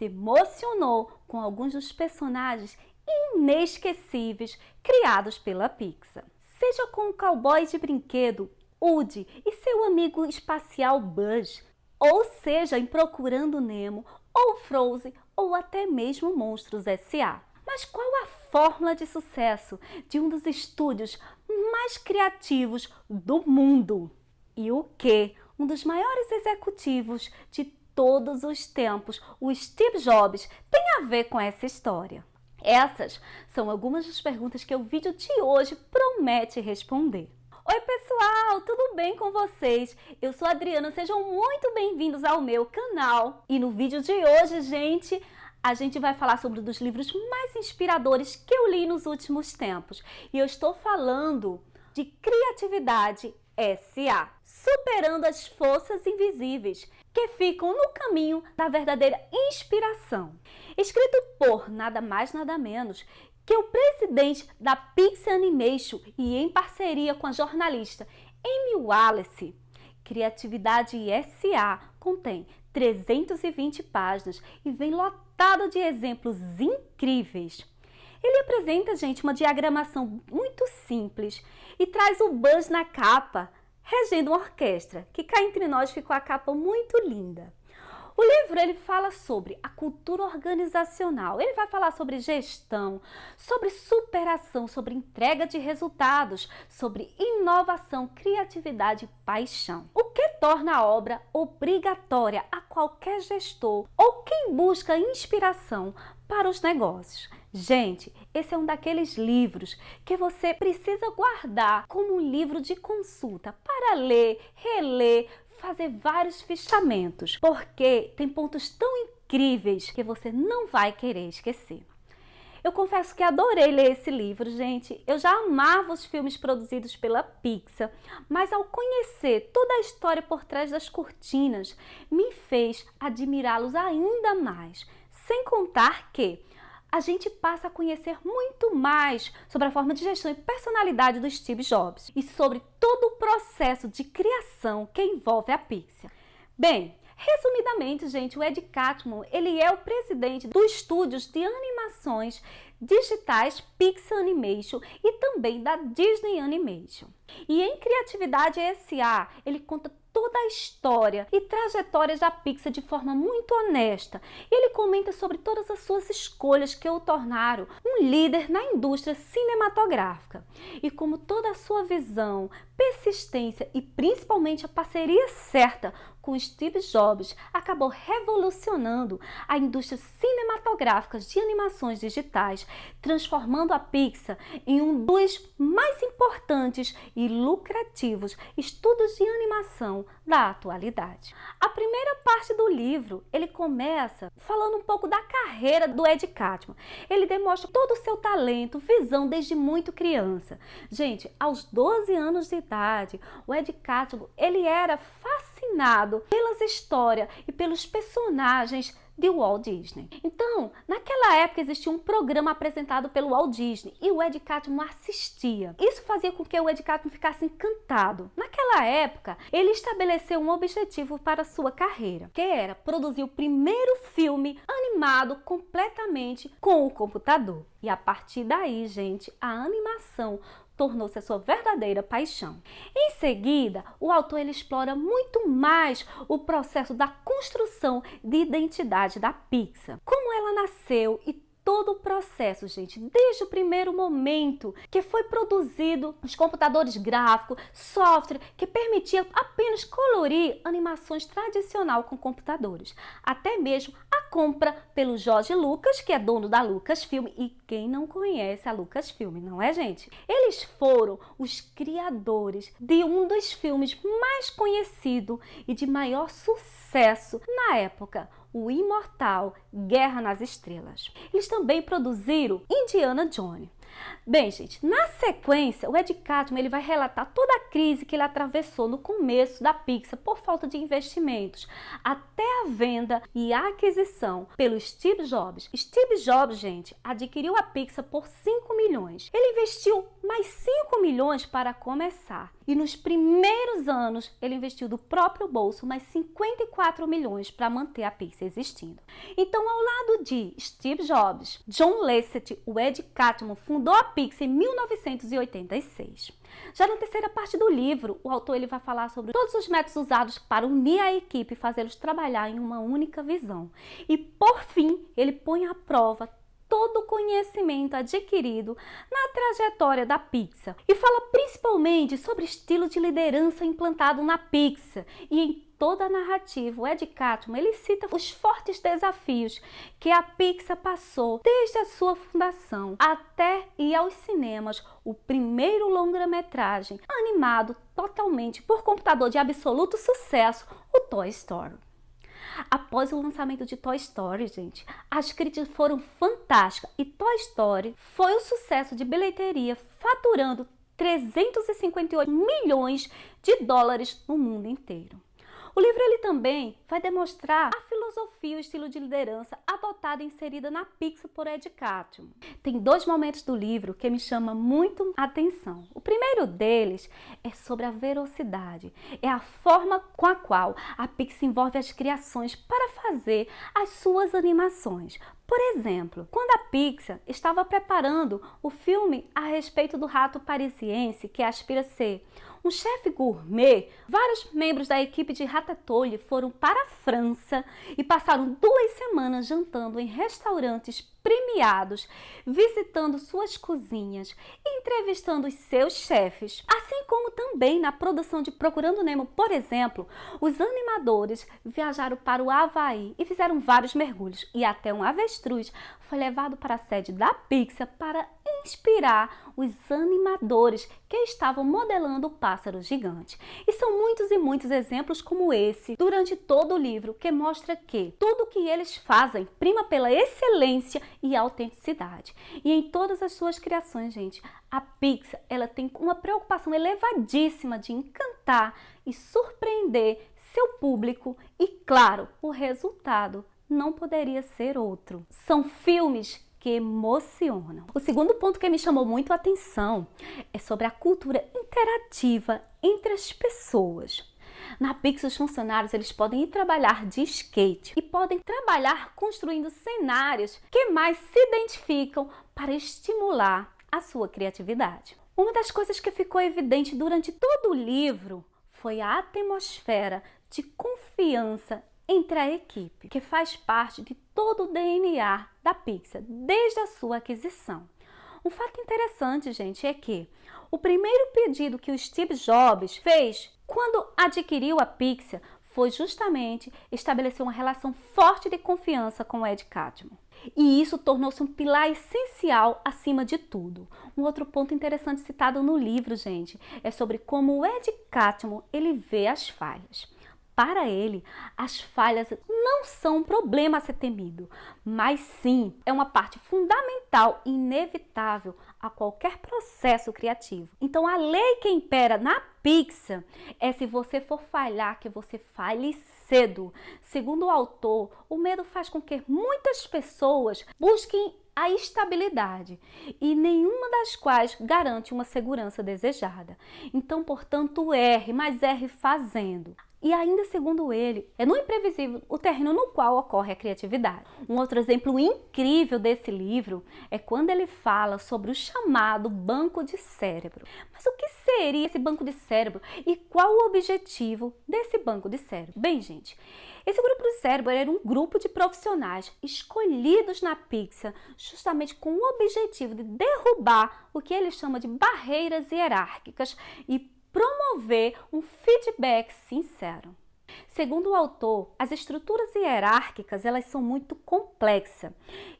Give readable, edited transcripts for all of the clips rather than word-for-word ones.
emocionou com alguns dos personagens inesquecíveis criados pela Pixar. Seja com o cowboy de brinquedo Woody e seu amigo espacial Buzz, ou seja em Procurando Nemo, ou Frozen, ou até mesmo Monstros S.A. Mas qual a fórmula de sucesso de um dos estúdios mais criativos do mundo? E o que um dos maiores executivos de todos os tempos, o Steve Jobs, tem a ver com essa história? Essas são algumas das perguntas que o vídeo de hoje promete responder. Oi pessoal, tudo bem com vocês? Eu sou a Adriana, sejam muito bem-vindos ao meu canal. E no vídeo de hoje, gente, a gente vai falar sobre um dos livros mais inspiradores que eu li nos últimos tempos. E eu estou falando de Criatividade S.A. Superando as forças invisíveis que ficam no caminho da verdadeira inspiração. Escrito por nada mais nada menos que o presidente da Pixar Animation e em parceria com a jornalista Amy Wallace. Criatividade S.A. contém 320 páginas e vem lotado de exemplos incríveis. Ele apresenta, gente, uma diagramação muito simples e traz o Buzz na capa, regendo uma orquestra, que cá entre nós ficou a capa muito linda. O livro ele fala sobre a cultura organizacional, ele vai falar sobre gestão, sobre superação, sobre entrega de resultados, sobre inovação, criatividade e paixão. O que torna a obra obrigatória a qualquer gestor ou quem busca inspiração para os negócios. Gente, esse é um daqueles livros que você precisa guardar como um livro de consulta para ler, reler, fazer vários fichamentos, porque tem pontos tão incríveis que você não vai querer esquecer. Eu confesso que adorei ler esse livro, gente. Eu já amava os filmes produzidos pela Pixar, mas ao conhecer toda a história por trás das cortinas, me fez admirá-los ainda mais. Sem contar que a gente passa a conhecer muito mais sobre a forma de gestão e personalidade do Steve Jobs e sobre todo o processo de criação que envolve a Pixar. Bem, resumidamente, gente, o Ed Catmull, ele é o presidente dos estúdios de animações digitais Pixar Animation e também da Disney Animation. E em Criatividade S.A., ele conta toda a história e trajetórias da Pixar de forma muito honesta. Ele comenta sobre todas as suas escolhas que o tornaram um líder na indústria cinematográfica. E como toda a sua visão, persistência e principalmente a parceria certa com Steve Jobs acabou revolucionando a indústria cinematográfica de animações digitais, transformando a Pixar em um dos mais importantes e lucrativos estudos de animação da atualidade. A primeira parte do livro, ele começa falando um pouco da carreira do Ed Catmull. Ele demonstra todo o seu talento, visão desde muito criança. Gente, aos 12 anos de idade, o Ed Catmull, ele era fascinado pelas histórias e pelos personagens de Walt Disney. Então, naquela época existia um programa apresentado pelo Walt Disney e o Ed Catmull assistia. Isso fazia com que o Ed Catmull ficasse encantado. Naquela época, ele estabeleceu um objetivo para sua carreira, que era produzir o primeiro filme animado completamente com o computador. E a partir daí, gente, a animação tornou-se a sua verdadeira paixão. Em seguida, o autor ele explora muito mais o processo da construção de identidade da Pixar. Como ela nasceu e todo o processo, gente, desde o primeiro momento que foi produzido os computadores gráficos, software que permitia apenas colorir animações tradicional com computadores, até mesmo a compra pelo George Lucas, que é dono da Lucasfilm, e quem não conhece a Lucasfilm, não é, gente? Eles foram os criadores de um dos filmes mais conhecidos e de maior sucesso na época, o imortal Guerra nas Estrelas. Eles também produziram Indiana Jones. Bem, gente, na sequência, o Ed Catmull ele vai relatar toda a crise que ele atravessou no começo da Pixar por falta de investimentos, até a venda e a aquisição pelo Steve Jobs. Steve Jobs, gente, adquiriu a Pixar por 5 milhões. Ele investiu mais 5 milhões para começar. E nos primeiros anos, ele investiu do próprio bolso mais 54 milhões para manter a Pixar existindo. Então, ao lado de Steve Jobs, John Lasseter, o Ed Catmull fundou a Pixar em 1986. Já na terceira parte do livro, o autor ele vai falar sobre todos os métodos usados para unir a equipe e fazê-los trabalhar em uma única visão. E, por fim, ele põe à prova todo o conhecimento adquirido na trajetória da Pixar e fala principalmente sobre o estilo de liderança implantado na Pixar. E em toda a narrativa, o Ed Catmull ele cita os fortes desafios que a Pixar passou desde a sua fundação até ir aos cinemas o primeiro longa-metragem animado totalmente por computador de absoluto sucesso, o Toy Story. Após o lançamento de Toy Story, gente, as críticas foram fantásticas e Toy Story foi um sucesso de bilheteria, faturando 358 milhões de dólares no mundo inteiro. O livro ele também vai demonstrar a filosofia e o estilo de liderança adotada e inserida na Pixar por Ed Catmull. Tem 2 momentos do livro que me chamam muito a atenção. O primeiro deles é sobre a velocidade. É a forma com a qual a Pixar envolve as criações para fazer as suas animações. Por exemplo, quando a Pixar estava preparando o filme a respeito do rato parisiense que aspira a ser um chefe gourmet, vários membros da equipe de Ratatouille foram para a França e passaram 2 semanas jantando em restaurantes premiados, visitando suas cozinhas e entrevistando os seus chefes. Assim como também na produção de Procurando Nemo, por exemplo, os animadores viajaram para o Havaí e fizeram vários mergulhos e até um avestruz foi levado para a sede da Pixar para inspirar os animadores que estavam modelando o pássaro gigante. E são muitos e muitos exemplos como esse durante todo o livro que mostra que tudo que eles fazem prima pela excelência e autenticidade. E em todas as suas criações, gente, a Pixar ela tem uma preocupação elevadíssima de encantar e surpreender seu público e, claro, o resultado não poderia ser outro. São filmes que emocionam. O segundo ponto que me chamou muito a atenção é sobre a cultura interativa entre as pessoas. Na Pixar, os funcionários eles podem ir trabalhar de skate e podem trabalhar construindo cenários que mais se identificam para estimular a sua criatividade. Uma das coisas que ficou evidente durante todo o livro foi a atmosfera de confiança entre a equipe, que faz parte de todo o DNA da Pixar, desde a sua aquisição. Um fato interessante, gente, é que o primeiro pedido que o Steve Jobs fez quando adquiriu a Pixar foi justamente estabelecer uma relação forte de confiança com o Ed Catmull. E isso tornou-se um pilar essencial acima de tudo. Um outro ponto interessante citado no livro, gente, é sobre como o Ed Catmull ele vê as falhas. Para ele, as falhas não são um problema a ser temido, mas sim é uma parte fundamental e inevitável a qualquer processo criativo. Então, a lei que impera na Pixar é se você for falhar, que você falhe cedo. Segundo o autor, o medo faz com que muitas pessoas busquem a estabilidade e nenhuma das quais garante uma segurança desejada. Então, portanto, erre, mas erre fazendo. E ainda segundo ele, é no imprevisível o terreno no qual ocorre a criatividade. Um outro exemplo incrível desse livro é quando ele fala sobre o chamado banco de cérebro. Mas o que seria esse banco de cérebro e qual o objetivo desse banco de cérebro? Bem, gente, esse grupo de cérebro era um grupo de profissionais escolhidos na Pixar justamente com o objetivo de derrubar o que ele chama de barreiras hierárquicas e promover um feedback sincero. Segundo o autor, as estruturas hierárquicas elas são muito complexas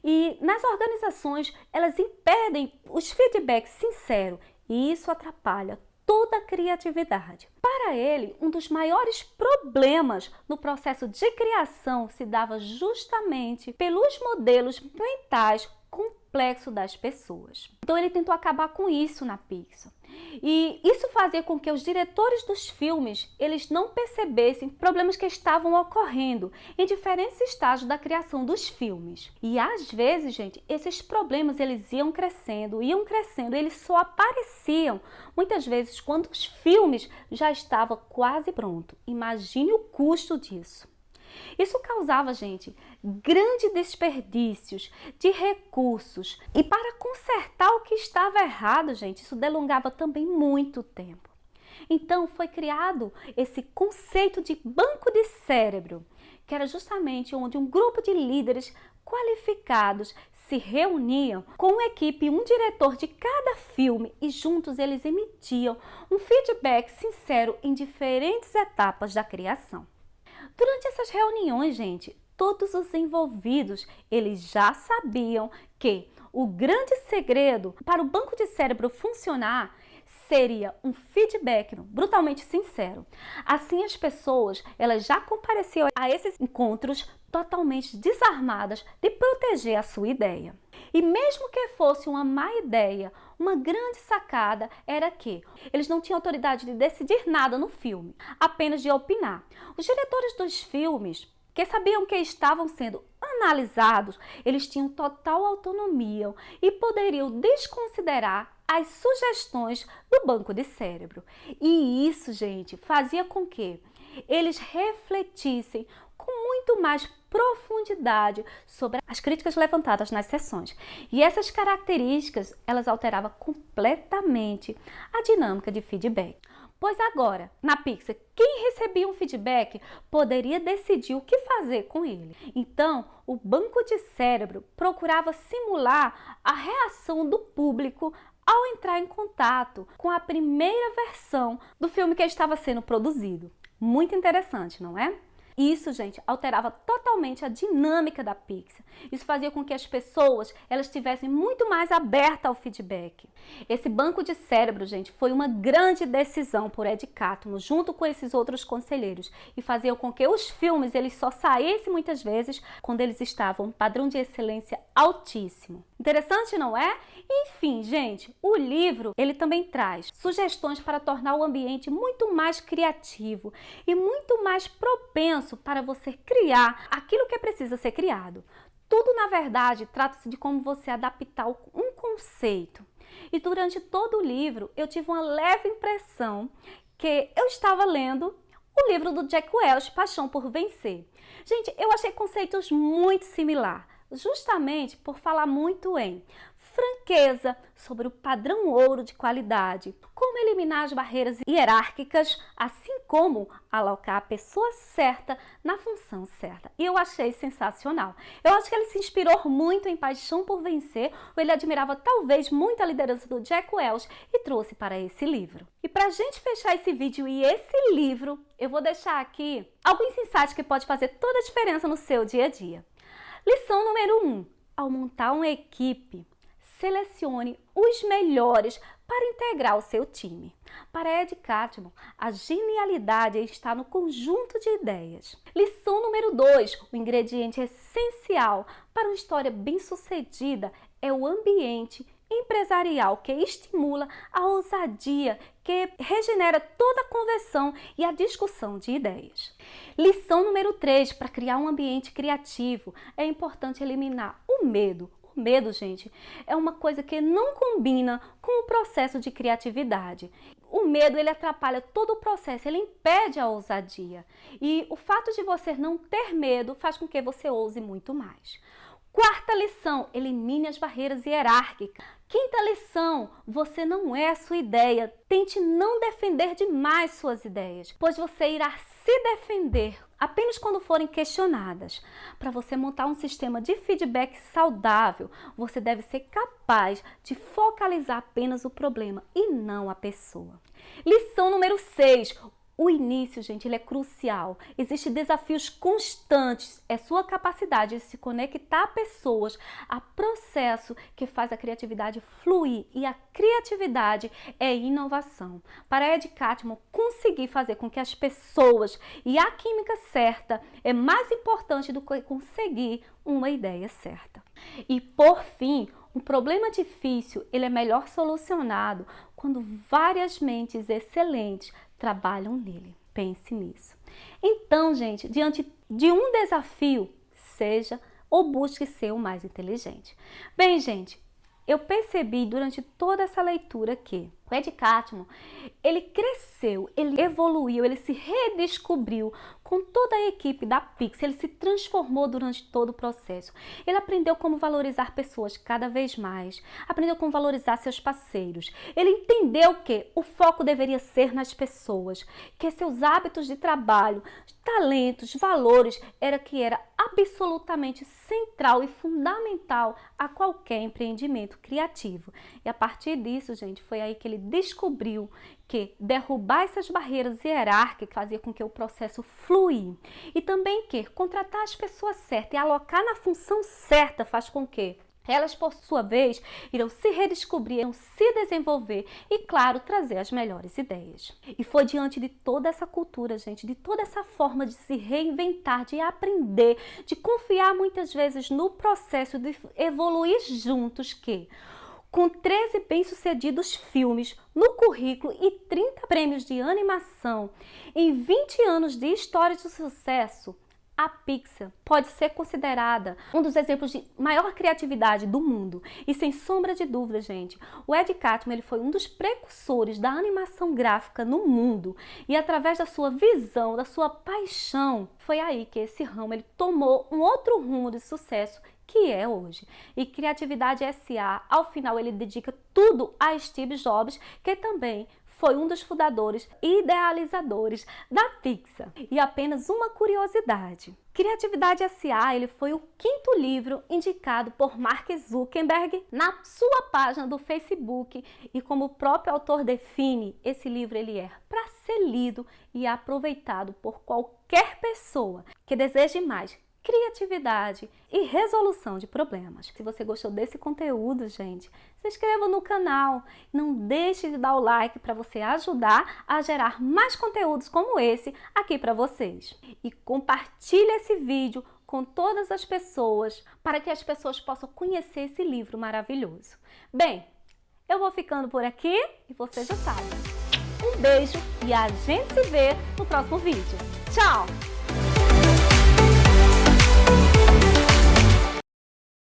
e nas organizações elas impedem os feedbacks sinceros e isso atrapalha toda a criatividade. Para ele, um dos maiores problemas no processo de criação se dava justamente pelos modelos mentais complexos complexo das pessoas. Então ele tentou acabar com isso na Pixar. E isso fazia com que os diretores dos filmes, eles não percebessem problemas que estavam ocorrendo em diferentes estágios da criação dos filmes. E às vezes, gente, esses problemas eles iam crescendo, eles só apareciam muitas vezes quando os filmes já estavam quase prontos. Imagine o custo disso. Isso causava, gente, grandes desperdícios de recursos. E para consertar o que estava errado, gente, isso delongava também muito tempo. Então foi criado esse conceito de banco de cérebro, que era justamente onde um grupo de líderes qualificados se reuniam com uma equipe e um diretor de cada filme e juntos eles emitiam um feedback sincero em diferentes etapas da criação. Durante essas reuniões, gente, todos os envolvidos, eles já sabiam que o grande segredo para o banco de cérebro funcionar seria um feedback brutalmente sincero. Assim, as pessoas, elas já compareciam a esses encontros totalmente desarmadas de proteger a sua ideia. E mesmo que fosse uma má ideia, uma grande sacada era que eles não tinham autoridade de decidir nada no filme, apenas de opinar. Os diretores dos filmes, que sabiam que estavam sendo analisados, eles tinham total autonomia e poderiam desconsiderar as sugestões do banco de cérebro. E isso, gente, fazia com que eles refletissem com muito mais profundidade sobre as críticas levantadas nas sessões. E essas características, elas alteravam completamente a dinâmica de feedback. Pois agora, na Pixar, quem recebia um feedback poderia decidir o que fazer com ele. Então, o banco de cérebro procurava simular a reação do público ao entrar em contato com a primeira versão do filme que estava sendo produzido. Muito interessante, não é? Isso, gente, alterava totalmente a dinâmica da Pixar. Isso fazia com que as pessoas elas estivessem muito mais abertas ao feedback. Esse banco de cérebro, gente, foi uma grande decisão por Ed Catmull, junto com esses outros conselheiros, e fazia com que os filmes eles só saíssem muitas vezes quando eles estavam em padrão de excelência altíssimo. Interessante, não é? Enfim, gente, o livro ele também traz sugestões para tornar o ambiente muito mais criativo e muito mais propenso para você criar aquilo que precisa ser criado. Tudo, na verdade, trata-se de como você adaptar um conceito. E durante todo o livro, eu tive uma leve impressão que eu estava lendo o livro do Jack Welch, Paixão por Vencer. Gente, eu achei conceitos muito similares, justamente por falar muito em franqueza sobre o padrão ouro de qualidade, como eliminar as barreiras hierárquicas, assim como alocar a pessoa certa na função certa. E eu achei sensacional. Eu acho que ele se inspirou muito em Paixão por Vencer, ou ele admirava talvez muito a liderança do Jack Welch e trouxe para esse livro. E para a gente fechar esse vídeo e esse livro, eu vou deixar aqui alguns insights que pode fazer toda a diferença no seu dia a dia. Lição número 1. Ao montar uma equipe, selecione os melhores para integrar o seu time. Para Ed Catmull, a genialidade está no conjunto de ideias. Lição número 2. O ingrediente essencial para uma história bem-sucedida é o ambiente empresarial que estimula a ousadia, que regenera toda a conversão e a discussão de ideias. Lição número 3. Para criar um ambiente criativo, é importante eliminar o medo. O medo, gente, é uma coisa que não combina com o processo de criatividade. O medo, ele atrapalha todo o processo, ele impede a ousadia. E o fato de você não ter medo faz com que você ouse muito mais. Quarta lição, elimine as barreiras hierárquicas. Quinta lição, você não é a sua ideia. Tente não defender demais suas ideias, pois você irá se defender apenas quando forem questionadas. Para você montar um sistema de feedback saudável, você deve ser capaz de focalizar apenas o problema e não a pessoa. Lição número 6. O início, gente, ele é crucial. Existem desafios constantes. É sua capacidade de se conectar a pessoas, a processo que faz a criatividade fluir. E a criatividade é inovação. Para Ed Catmull conseguir fazer com que as pessoas e a química certa é mais importante do que conseguir uma ideia certa. E por fim, Um problema difícil, ele é melhor solucionado quando várias mentes excelentes trabalham nele. Pense nisso. Então, gente, diante de um desafio, seja ou busque ser o mais inteligente. Bem, gente, eu percebi durante toda essa leitura que o Ed Catmull, ele cresceu, ele evoluiu, ele se redescobriu com toda a equipe da Pixar, ele se transformou durante todo o processo. Ele aprendeu como valorizar pessoas cada vez mais, aprendeu como valorizar seus parceiros. Ele entendeu que o foco deveria ser nas pessoas, que seus hábitos de trabalho, talentos, valores, era absolutamente central e fundamental a qualquer empreendimento criativo. E a partir disso, gente, foi aí que ele descobriu que derrubar essas barreiras hierárquicas fazia com que o processo fluísse. E também que contratar as pessoas certas e alocar na função certa faz com que elas, por sua vez, irão se redescobrir, irão se desenvolver e, claro, trazer as melhores ideias. E foi diante de toda essa cultura, gente, de toda essa forma de se reinventar, de aprender, de confiar muitas vezes no processo, de evoluir juntos que, com 13 bem-sucedidos filmes no currículo e 30 prêmios de animação, em 20 anos de história de sucesso, a Pixar pode ser considerada um dos exemplos de maior criatividade do mundo. E sem sombra de dúvida, gente, o Ed Catmull ele foi um dos precursores da animação gráfica no mundo. E através da sua visão, da sua paixão, foi aí que esse ramo ele tomou um outro rumo de sucesso que é hoje. E Criatividade S.A., ao final, ele dedica tudo a Steve Jobs, que também foi um dos fundadores e idealizadores da Pixar. E apenas uma curiosidade. Criatividade S.A. ele foi o 5º livro indicado por Mark Zuckerberg na sua página do Facebook. E como o próprio autor define, esse livro ele é para ser lido e aproveitado por qualquer pessoa que deseje mais criatividade e resolução de problemas. Se você gostou desse conteúdo, gente, se inscreva no canal. Não deixe de dar o like para você ajudar a gerar mais conteúdos como esse aqui para vocês. E compartilhe esse vídeo com todas as pessoas para que as pessoas possam conhecer esse livro maravilhoso. Bem, eu vou ficando por aqui e você já sabe. Um beijo e a gente se vê no próximo vídeo. Tchau!